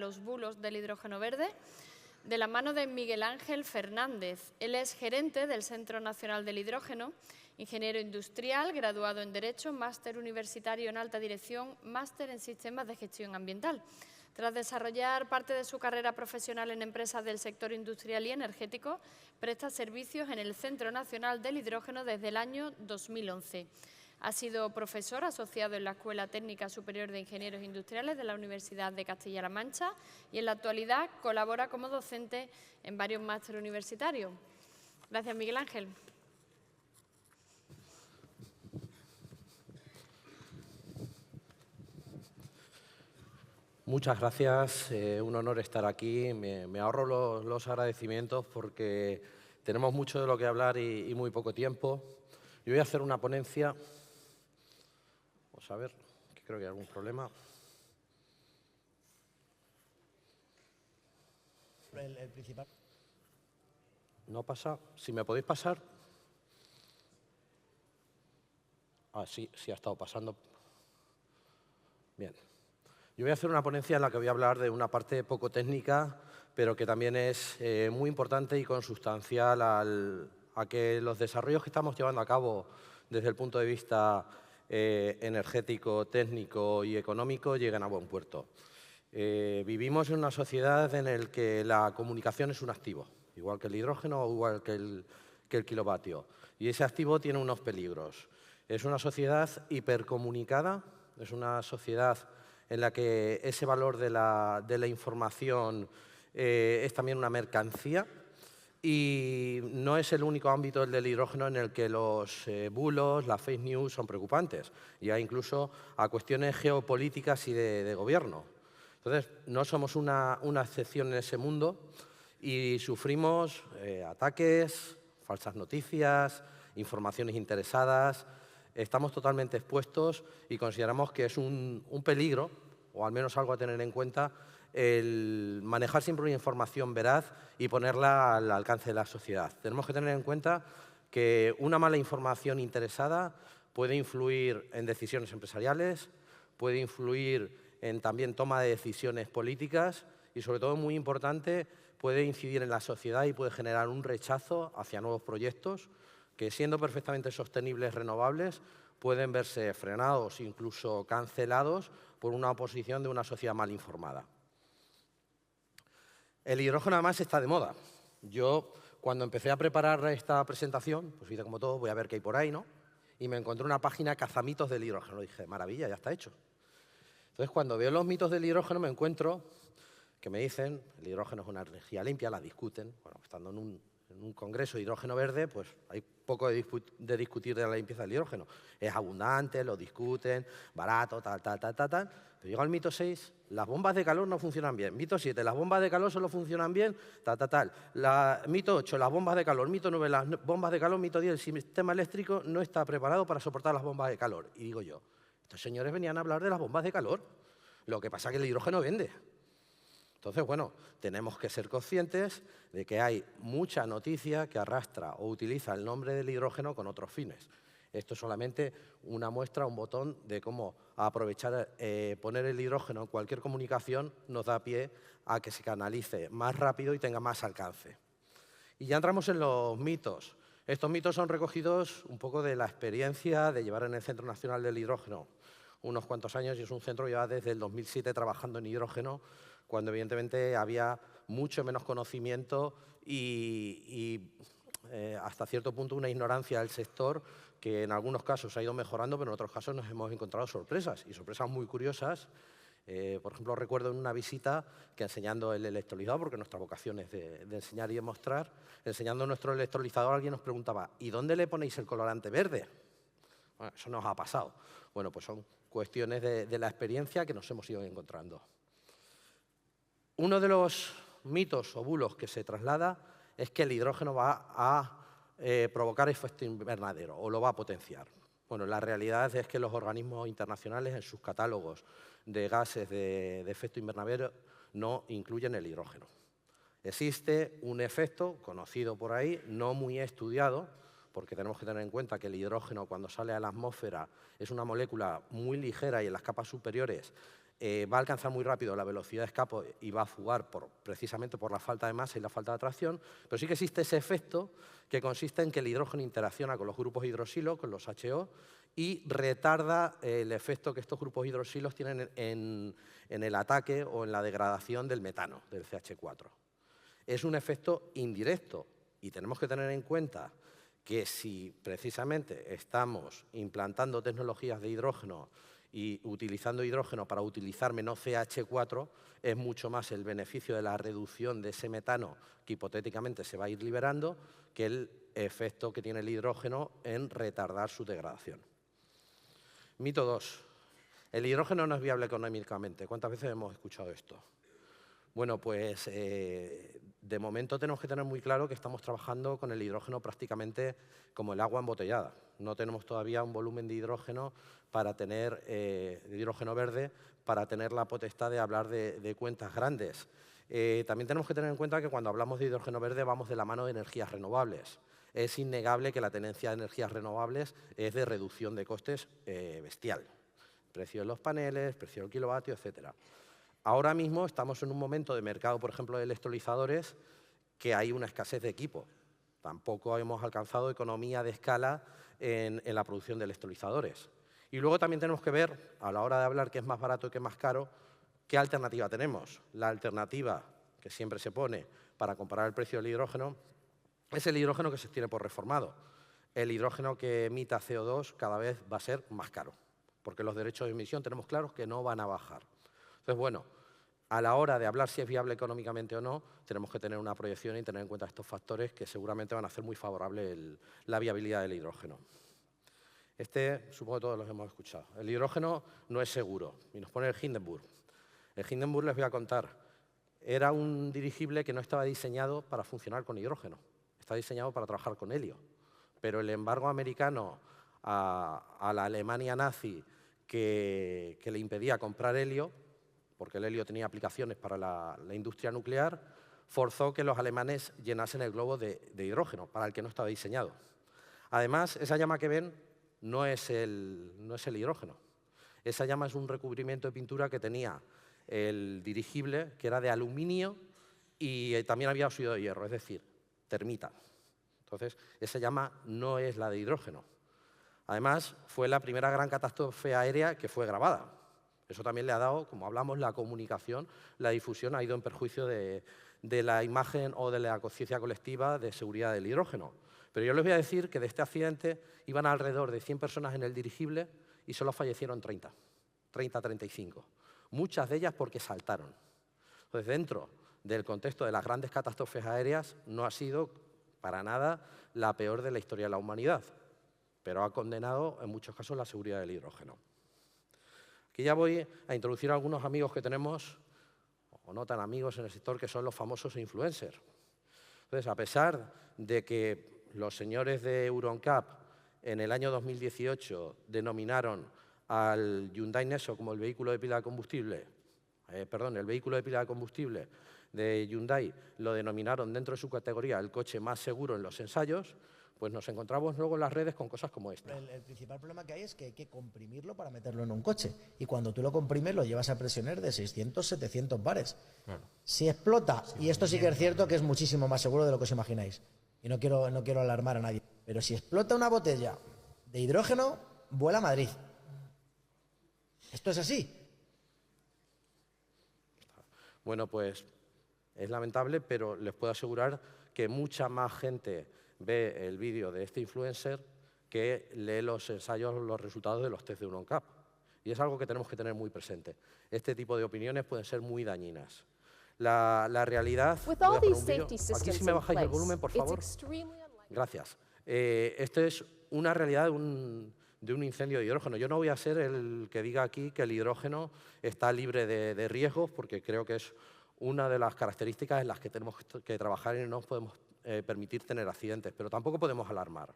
los bulos del hidrógeno verde, de la mano de Miguel Ángel Fernández. Él es gerente del Centro Nacional del Hidrógeno, ingeniero industrial, graduado en Derecho, máster universitario en Alta Dirección, máster en Sistemas de Gestión Ambiental. Tras desarrollar parte de su carrera profesional en empresas del sector industrial y energético, presta servicios en el Centro Nacional del Hidrógeno desde el año 2011. Ha sido profesor asociado en la Escuela Técnica Superior de Ingenieros Industriales de la Universidad de Castilla-La Mancha y en la actualidad colabora como docente en varios másteres universitarios. Gracias, Miguel Ángel. Muchas gracias, un honor estar aquí. Me ahorro los agradecimientos porque tenemos mucho de lo que hablar y muy poco tiempo. Yo voy a hacer una ponencia. Vamos a ver, que creo que hay algún problema. El principal. No pasa. Si me podéis pasar. Ah, sí ha estado pasando. Bien. Yo voy a hacer una ponencia en la que voy a hablar de una parte poco técnica, pero que también es muy importante y consustancial a que los desarrollos que estamos llevando a cabo desde el punto de vista energético, técnico y económico lleguen a buen puerto. Vivimos en una sociedad en la que la comunicación es un activo, igual que el hidrógeno o igual que el kilovatio. Y ese activo tiene unos peligros. Es una sociedad hipercomunicada, es una sociedad en la que ese valor de la información es también una mercancía y no es el único ámbito, el del hidrógeno, en el que los bulos, las fake news son preocupantes, y hay incluso a cuestiones geopolíticas y de gobierno. Entonces, no somos una excepción en ese mundo y sufrimos ataques, falsas noticias, informaciones interesadas. Estamos totalmente expuestos y consideramos que es un peligro, o al menos algo a tener en cuenta, el manejar siempre una información veraz y ponerla al alcance de la sociedad. Tenemos que tener en cuenta que una mala información interesada puede influir en decisiones empresariales, puede influir en también toma de decisiones políticas y, sobre todo, muy importante, puede incidir en la sociedad y puede generar un rechazo hacia nuevos proyectos que, siendo perfectamente sostenibles, renovables, pueden verse frenados, incluso cancelados, por una oposición de una sociedad mal informada. El hidrógeno, además, está de moda. Yo, cuando empecé a preparar esta presentación, pues hice como todo, voy a ver qué hay por ahí, ¿no? Y me encontré una página Cazamitos del hidrógeno. Dije, maravilla, ya está hecho. Entonces, cuando veo los mitos del hidrógeno, me encuentro que me dicen, el hidrógeno es una energía limpia, la discuten. Bueno, estando en un congreso de hidrógeno verde, pues hay poco de discutir de la limpieza del hidrógeno. Es abundante, lo discuten, barato, tal. Pero llega al mito 6, las bombas de calor no funcionan bien. Mito 7, las bombas de calor solo funcionan bien, Mito 8, las bombas de calor. Mito 9, las bombas de calor. Mito 10, el sistema eléctrico no está preparado para soportar las bombas de calor. Y digo yo, estos señores venían a hablar de las bombas de calor. Lo que pasa es que el hidrógeno vende. Entonces, bueno, tenemos que ser conscientes de que hay mucha noticia que arrastra o utiliza el nombre del hidrógeno con otros fines. Esto es solamente una muestra, un botón de cómo aprovechar, poner el hidrógeno en cualquier comunicación nos da pie a que se canalice más rápido y tenga más alcance. Y ya entramos en los mitos. Estos mitos son recogidos un poco de la experiencia de llevar en el Centro Nacional del Hidrógeno unos cuantos años, y es un centro que lleva desde el 2007 trabajando en hidrógeno, cuando evidentemente había mucho menos conocimiento y hasta cierto punto una ignorancia del sector que en algunos casos ha ido mejorando, pero en otros casos nos hemos encontrado sorpresas, y sorpresas muy curiosas. Por ejemplo, recuerdo en una visita que, enseñando el electrolizador, porque nuestra vocación es de enseñar y demostrar, enseñando nuestro electrolizador, alguien nos preguntaba, ¿y dónde le ponéis el colorante verde? Bueno, eso nos ha pasado. Bueno, pues son cuestiones de la experiencia que nos hemos ido encontrando. Uno de los mitos o bulos que se traslada es que el hidrógeno va a provocar efecto invernadero o lo va a potenciar. Bueno, la realidad es que los organismos internacionales en sus catálogos de gases de efecto invernadero no incluyen el hidrógeno. Existe un efecto conocido por ahí, no muy estudiado, porque tenemos que tener en cuenta que el hidrógeno, cuando sale a la atmósfera, es una molécula muy ligera y en las capas superiores va a alcanzar muy rápido la velocidad de escape y va a fugar precisamente por la falta de masa y la falta de atracción, pero sí que existe ese efecto que consiste en que el hidrógeno interacciona con los grupos hidroxilo, con los HO, y retarda el efecto que estos grupos hidroxilos tienen en el ataque o en la degradación del metano, del CH4. Es un efecto indirecto y tenemos que tener en cuenta que si precisamente estamos implantando tecnologías de hidrógeno y utilizando hidrógeno para utilizar menos CH4, es mucho más el beneficio de la reducción de ese metano que hipotéticamente se va a ir liberando que el efecto que tiene el hidrógeno en retardar su degradación. Mito 2. El hidrógeno no es viable económicamente. ¿Cuántas veces hemos escuchado esto? Bueno, pues de momento tenemos que tener muy claro que estamos trabajando con el hidrógeno prácticamente como el agua embotellada. No tenemos todavía un volumen de hidrógeno para tener, de hidrógeno verde, para tener la potestad de hablar de cuentas grandes. También tenemos que tener en cuenta que cuando hablamos de hidrógeno verde vamos de la mano de energías renovables. Es innegable que la tendencia de energías renovables es de reducción de costes bestial. Precio de los paneles, precio del kilovatio, etcétera. Ahora mismo estamos en un momento de mercado, por ejemplo, de electrolizadores, que hay una escasez de equipo. Tampoco hemos alcanzado economía de escala en la producción de electrolizadores. Y luego también tenemos que ver, a la hora de hablar qué es más barato y qué es más caro, qué alternativa tenemos. La alternativa que siempre se pone para comparar el precio del hidrógeno es el hidrógeno que se obtiene por reformado. El hidrógeno que emita CO2 cada vez va a ser más caro, porque los derechos de emisión tenemos claros que no van a bajar. Entonces, bueno, a la hora de hablar si es viable económicamente o no, tenemos que tener una proyección y tener en cuenta estos factores que seguramente van a hacer muy favorable la viabilidad del hidrógeno. Supongo que todos los hemos escuchado. El hidrógeno no es seguro, y nos pone el Hindenburg. El Hindenburg, les voy a contar, era un dirigible que no estaba diseñado para funcionar con hidrógeno, está diseñado para trabajar con helio. Pero el embargo americano a la Alemania nazi que le impedía comprar helio, porque el helio tenía aplicaciones para la industria nuclear, forzó que los alemanes llenasen el globo de hidrógeno, para el que no estaba diseñado. Además, esa llama que ven no es el hidrógeno. Esa llama es un recubrimiento de pintura que tenía el dirigible, que era de aluminio y también había óxido de hierro, es decir, termita. Entonces, esa llama no es la de hidrógeno. Además, fue la primera gran catástrofe aérea que fue grabada. Eso también le ha dado, como hablamos, la comunicación, la difusión ha ido en perjuicio de la imagen o de la conciencia colectiva de seguridad del hidrógeno. Pero yo les voy a decir que de este accidente iban alrededor de 100 personas en el dirigible y solo fallecieron 30, 35. Muchas de ellas porque saltaron. Entonces, dentro del contexto de las grandes catástrofes aéreas, no ha sido para nada la peor de la historia de la humanidad, pero ha condenado en muchos casos la seguridad del hidrógeno. Aquí ya voy a introducir a algunos amigos que tenemos, o no tan amigos en el sector, que son los famosos influencers. Entonces, a pesar de que los señores de EuroNCAP en el año 2018 denominaron al Hyundai Nexo como el vehículo de pila de combustible, el vehículo de pila de combustible de Hyundai lo denominaron dentro de su categoría el coche más seguro en los ensayos, pues nos encontramos luego en las redes con cosas como esta. El principal problema que hay es que hay que comprimirlo para meterlo en un coche. Y cuando tú lo comprimes, lo llevas a presiones de 600, 700 bares. Claro. Si explota, y esto sí que es cierto que es muchísimo más seguro de lo que os imagináis, y no quiero alarmar a nadie, pero si explota una botella de hidrógeno, vuela a Madrid. ¿Esto es así? Bueno, pues es lamentable, pero les puedo asegurar que mucha más gente ve el vídeo de este influencer que lee los ensayos, los resultados de los test de EuroNCAP. Y es algo que tenemos que tener muy presente. Este tipo de opiniones pueden ser muy dañinas. La realidad... Aquí si me bajáis el volumen, por favor. Gracias. Esto es una realidad de un incendio de hidrógeno. Yo no voy a ser el que diga aquí que el hidrógeno está libre de riesgos, porque creo que es una de las características en las que tenemos que trabajar y no nos podemos permitir tener accidentes, pero tampoco podemos alarmar.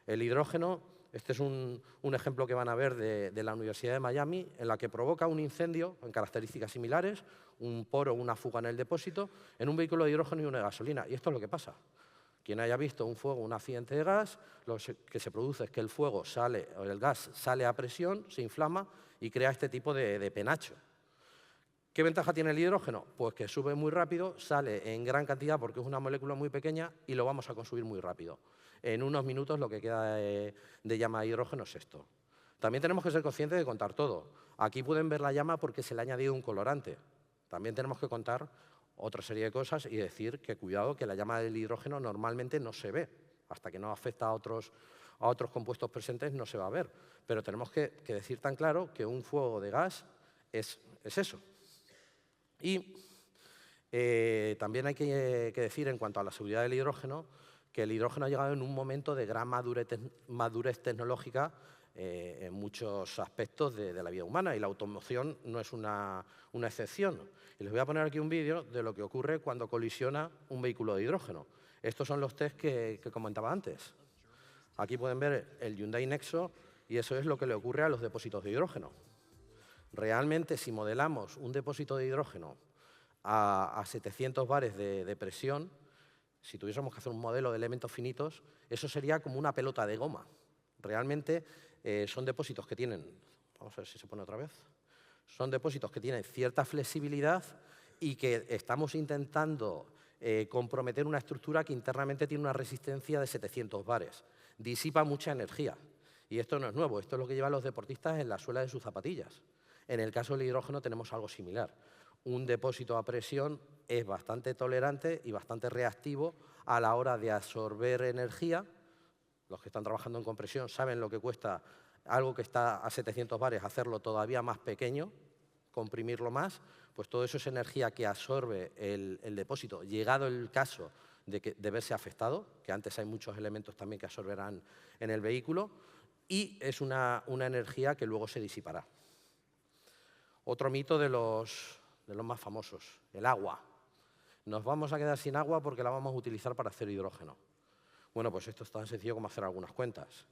El hidrógeno, este es un ejemplo que van a ver de la Universidad de Miami, en la que provoca un incendio en características similares, un poro, una fuga en el depósito, en un vehículo de hidrógeno y una de gasolina. Y esto es lo que pasa. Quien haya visto un fuego, un accidente de gas, lo que se produce es que el fuego sale, o el gas sale a presión, se inflama y crea este tipo de penacho. ¿Qué ventaja tiene el hidrógeno? Pues que sube muy rápido, sale en gran cantidad porque es una molécula muy pequeña y lo vamos a consumir muy rápido. En unos minutos lo que queda de llama de hidrógeno es esto. También tenemos que ser conscientes de contar todo. Aquí pueden ver la llama porque se le ha añadido un colorante. También tenemos que contar otra serie de cosas y decir que cuidado, que la llama del hidrógeno normalmente no se ve. Hasta que no afecta a otros compuestos presentes no se va a ver. Pero tenemos que decir tan claro que un fuego de gas es eso. Y también hay que decir, en cuanto a la seguridad del hidrógeno, que el hidrógeno ha llegado en un momento de gran madurez tecnológica en muchos aspectos de la vida humana, y la automoción no es una excepción. Y les voy a poner aquí un vídeo de lo que ocurre cuando colisiona un vehículo de hidrógeno. Estos son los test que comentaba antes. Aquí pueden ver el Hyundai Nexo y eso es lo que le ocurre a los depósitos de hidrógeno. Realmente, si modelamos un depósito de hidrógeno a 700 bares de presión, si tuviésemos que hacer un modelo de elementos finitos, eso sería como una pelota de goma. Realmente son depósitos que tienen, vamos a ver si se pone otra vez, son depósitos que tienen cierta flexibilidad y que estamos intentando comprometer una estructura que internamente tiene una resistencia de 700 bares. Disipa mucha energía. Y esto no es nuevo, esto es lo que llevan los deportistas en la suela de sus zapatillas. En el caso del hidrógeno tenemos algo similar. Un depósito a presión es bastante tolerante y bastante reactivo a la hora de absorber energía. Los que están trabajando en compresión saben lo que cuesta algo que está a 700 bares, hacerlo todavía más pequeño, comprimirlo más, pues todo eso es energía que absorbe el depósito, llegado el caso de verse afectado, que antes hay muchos elementos también que absorberán en el vehículo, y es una energía que luego se disipará. Otro mito de los más famosos, el agua. Nos vamos a quedar sin agua porque la vamos a utilizar para hacer hidrógeno. Bueno, pues esto es tan sencillo como hacer algunas cuentas.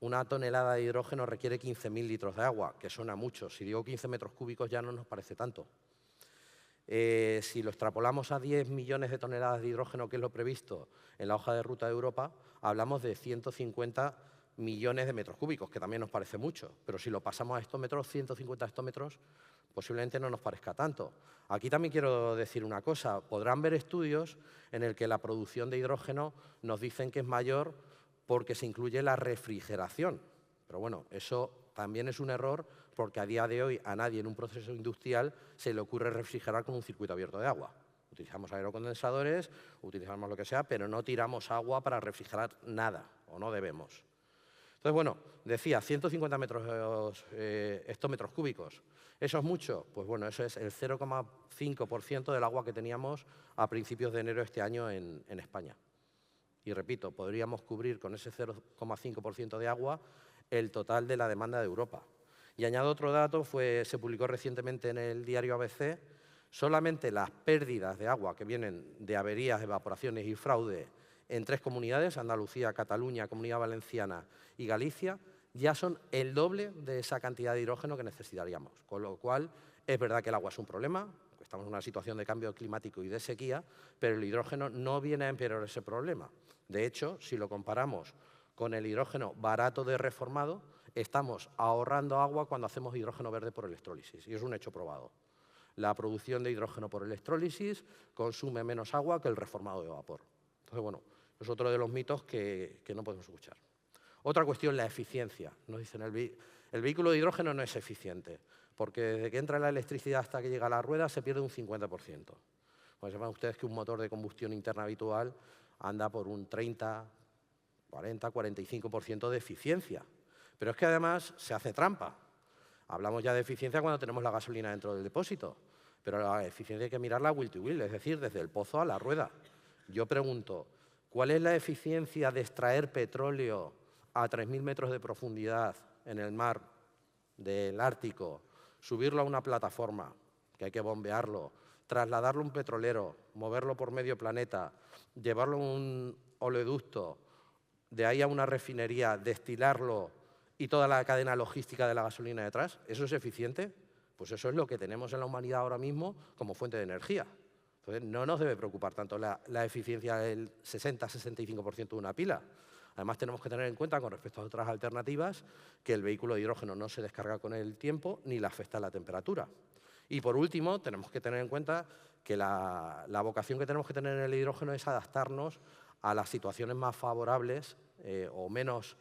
Una tonelada de hidrógeno requiere 15.000 litros de agua, que suena mucho. Si digo 15 metros cúbicos ya no nos parece tanto. Si lo extrapolamos a 10 millones de toneladas de hidrógeno, que es lo previsto en la hoja de ruta de Europa, hablamos de 150 millones de metros cúbicos, que también nos parece mucho. Pero si lo pasamos a hectómetros, 150 hectómetros, posiblemente no nos parezca tanto. Aquí también quiero decir una cosa. Podrán ver estudios en el que la producción de hidrógeno nos dicen que es mayor porque se incluye la refrigeración. Pero bueno, eso también es un error porque a día de hoy a nadie en un proceso industrial se le ocurre refrigerar con un circuito abierto de agua. Utilizamos aerocondensadores, utilizamos lo que sea, pero no tiramos agua para refrigerar nada, o no debemos. Entonces, bueno, decía, 150 hectómetros cúbicos. ¿Eso es mucho? Pues bueno, eso es el 0,5% del agua que teníamos a principios de enero de este año en España. Y repito, podríamos cubrir con ese 0,5% de agua el total de la demanda de Europa. Y añado otro dato, se publicó recientemente en el diario ABC, solamente las pérdidas de agua que vienen de averías, evaporaciones y fraude en 3 comunidades, Andalucía, Cataluña, Comunidad Valenciana y Galicia, ya son el doble de esa cantidad de hidrógeno que necesitaríamos. Con lo cual, es verdad que el agua es un problema, estamos en una situación de cambio climático y de sequía, pero el hidrógeno no viene a empeorar ese problema. De hecho, si lo comparamos con el hidrógeno barato de reformado, estamos ahorrando agua cuando hacemos hidrógeno verde por electrólisis, y es un hecho probado. La producción de hidrógeno por electrólisis consume menos agua que el reformado de vapor. Entonces, bueno, es otro de los mitos que no podemos escuchar. Otra cuestión, la eficiencia. Nos dicen, el vehículo de hidrógeno no es eficiente, porque desde que entra la electricidad hasta que llega a la rueda se pierde un 50%. Pues sepan ustedes que un motor de combustión interna habitual anda por un 30, 40, 45% de eficiencia. Pero es que además se hace trampa. Hablamos ya de eficiencia cuando tenemos la gasolina dentro del depósito, pero la eficiencia hay que mirarla will to will, es decir, desde el pozo a la rueda. Yo pregunto, ¿cuál es la eficiencia de extraer petróleo a 3.000 metros de profundidad en el mar del Ártico, subirlo a una plataforma, que hay que bombearlo, trasladarlo a un petrolero, moverlo por medio planeta, llevarlo a un oleoducto, de ahí a una refinería, destilarlo y toda la cadena logística de la gasolina detrás? ¿Eso es eficiente? Pues eso es lo que tenemos en la humanidad ahora mismo como fuente de energía. Entonces, no nos debe preocupar tanto la eficiencia del 60-65% de una pila. Además, tenemos que tener en cuenta, con respecto a otras alternativas, que el vehículo de hidrógeno no se descarga con el tiempo ni le afecta la temperatura. Y por último, tenemos que tener en cuenta que la vocación que tenemos que tener en el hidrógeno es adaptarnos a las situaciones más favorables o menos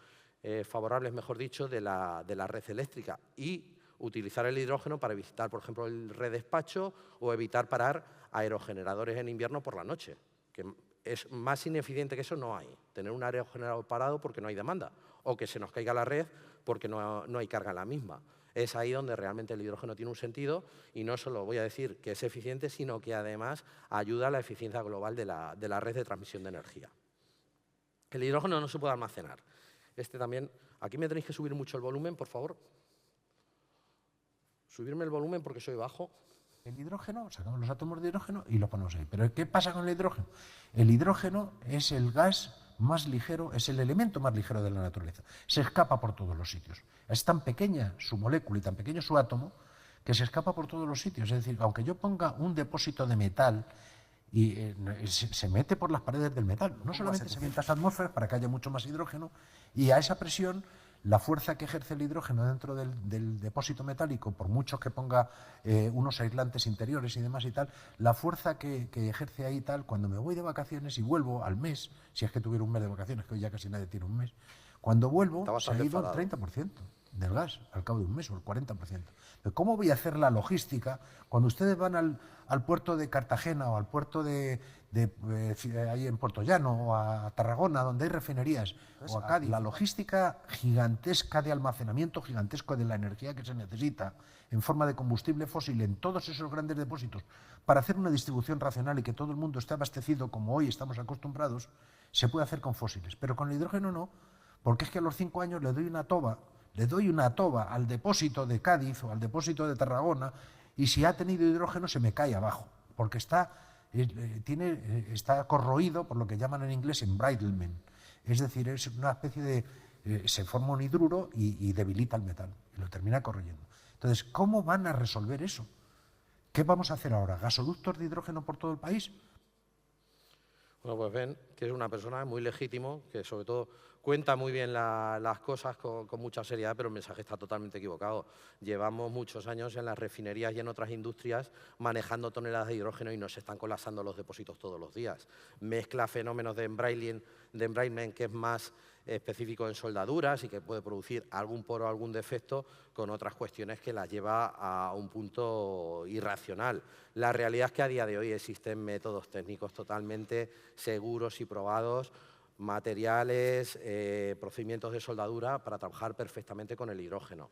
favorables, mejor dicho, de la red eléctrica y utilizar el hidrógeno para evitar, por ejemplo, el redespacho o evitar parar aerogeneradores en invierno por la noche, que es más ineficiente que eso no hay. Tener un aerogenerador parado porque no hay demanda o que se nos caiga la red porque no hay carga en la misma. Es ahí donde realmente el hidrógeno tiene un sentido y no solo voy a decir que es eficiente, sino que además ayuda a la eficiencia global de la red de transmisión de energía. El hidrógeno no se puede almacenar. También, aquí me tenéis que subir mucho el volumen, por favor. Subirme el volumen porque soy bajo. El hidrógeno, sacamos los átomos de hidrógeno y los ponemos ahí. ¿Pero qué pasa con el hidrógeno? El hidrógeno es el gas más ligero, es el elemento más ligero de la naturaleza. Se escapa por todos los sitios. Es tan pequeña su molécula y tan pequeño su átomo que se escapa por todos los sitios. Es decir, aunque yo ponga un depósito de metal y se mete por las paredes del metal, no solamente se mete a las atmósferas para que haya mucho más hidrógeno, y a esa presión la fuerza que ejerce el hidrógeno dentro del depósito metálico, por mucho que ponga unos aislantes interiores y demás y tal, la fuerza que ejerce ahí tal, cuando me voy de vacaciones y vuelvo al mes, si es que tuviera un mes de vacaciones, que hoy ya casi nadie tiene un mes, cuando vuelvo se ha ido el 30% del gas al cabo de un mes o el 40%. Pero ¿cómo voy a hacer la logística cuando ustedes van al puerto de Cartagena o al puerto ahí en Puerto Llano o a Tarragona, donde hay refinerías, o a Cádiz? La logística gigantesca de almacenamiento gigantesco de la energía que se necesita en forma de combustible fósil en todos esos grandes depósitos para hacer una distribución racional y que todo el mundo esté abastecido como hoy estamos acostumbrados, se puede hacer con fósiles. Pero con el hidrógeno no, porque es que a los 5 años le doy una toba al depósito de Cádiz o al depósito de Tarragona y si ha tenido hidrógeno se me cae abajo, porque está corroído por lo que llaman en inglés embrittlement. Es decir, es una especie de... se forma un hidruro y debilita el metal y lo termina corroyendo. Entonces, ¿cómo van a resolver eso? ¿Qué vamos a hacer ahora? ¿Gasoductos de hidrógeno por todo el país? Bueno, pues ven que es una persona muy legítimo, que sobre todo cuenta muy bien las cosas con mucha seriedad, pero el mensaje está totalmente equivocado. Llevamos muchos años en las refinerías y en otras industrias manejando toneladas de hidrógeno y nos están colapsando los depósitos todos los días. Mezcla fenómenos de embrittlement, que es más específico en soldaduras y que puede producir algún poro o algún defecto, con otras cuestiones que las lleva a un punto irracional. La realidad es que a día de hoy existen métodos técnicos totalmente seguros y probados, materiales, procedimientos de soldadura para trabajar perfectamente con el hidrógeno.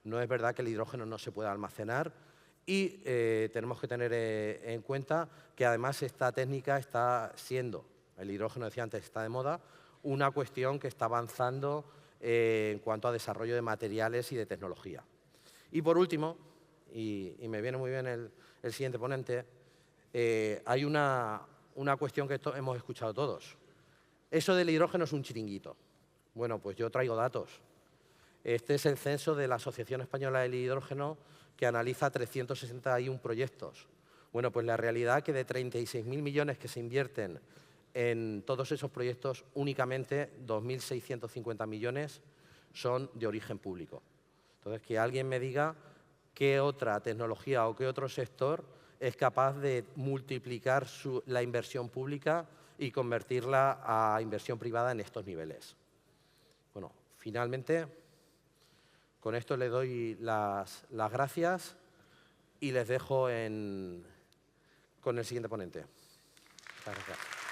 No es verdad que el hidrógeno no se pueda almacenar y tenemos que tener en cuenta que además esta técnica está siendo, el hidrógeno decía antes, está de moda, una cuestión que está avanzando en cuanto a desarrollo de materiales y de tecnología. Y por último, y me viene muy bien el siguiente ponente, hay una cuestión que hemos escuchado todos. Eso del hidrógeno es un chiringuito. Bueno, pues yo traigo datos. Este es el censo de la Asociación Española del Hidrógeno, que analiza 361 proyectos. Bueno, pues la realidad es que de 36.000 millones que se invierten en todos esos proyectos, únicamente 2.650 millones son de origen público. Entonces, que alguien me diga qué otra tecnología o qué otro sector es capaz de multiplicar la inversión pública y convertirla a inversión privada en estos niveles. Bueno, finalmente, con esto le doy las gracias y les dejo con el siguiente ponente. Muchas gracias.